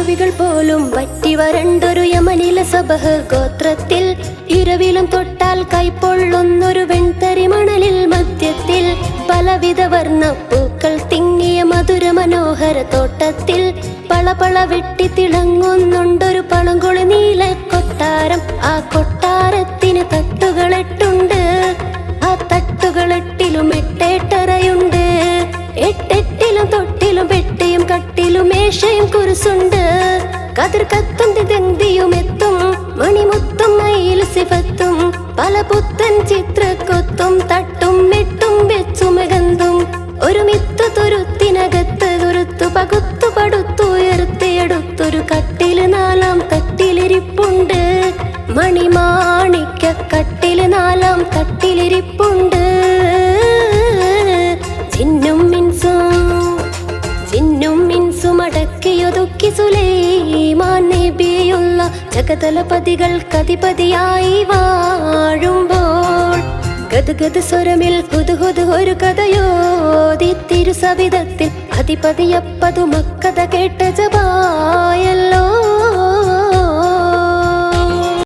അരുവികൾ പോലും വറ്റി വരണ്ടൊരു യമനിലെ സബഹ് ഗോത്രത്തിൽ ഇരവിലും തൊട്ടാൽ കൈപ്പൊള്ളുന്നൊരു വെൺതരി മണലിൽ മധ്യത്തിൽ പലവിധ വർണ്ണ പൂക്കൾ തിങ്ങിയ മധുര മനോഹര തോട്ടത്തിൽ പളപള വെട്ടി തിളങ്ങുന്നുണ്ടൊരു പളങ്കുളി നീല കൊട്ടാരം. ആ കൊട്ടാരത്തിന് തട്ടുകളെട്ടുണ്ട്. ആ തട്ടുകളെട്ടിലും എട്ടേട്ടറയുണ്ട്. എട്ടെട്ടിലും തൊട്ടിലും പെട്ടിയും കട്ടിലും മേശയും കുരിശുണ്ട്. കതിർ കത്തും തിതന്തിയും എത്തും മണിമുത്തും മയിൽ സിഫത്തും പല പുത്തൻ ചിത്രക്കൊത്തും തട്ടും മെട്ടും വെച്ചുമകന്തും ഒരു മിത്തു തുരുത്തിനകത്ത് തുരുത്തു പകുത്തു പടുത്തുയർത്തിയെടുത്തൊരു കട്ടില് നാലാം തട്ടിലിരിപ്പുണ്ട്. മണിമാണിക്ക കട്ടില് നാലാം തട്ടിലിരിപ്പുണ്ട്. ജിന്നും മിൻസും അടക്കിയൊതുക്കി സുലൈമാൻ നബിയുള്ള ജഗതലപതികൾക്കധിപതിയായി വാഴുമ്പോൾ ഗദ്ഗദ് സ്വരമിൽ ഹുദ്ഹുദ് ഒരു കഥയോതി തിരുസവിധത്തിൽ അധിപതിയപ്പതു മക്കഥ കേട്ട ജബാ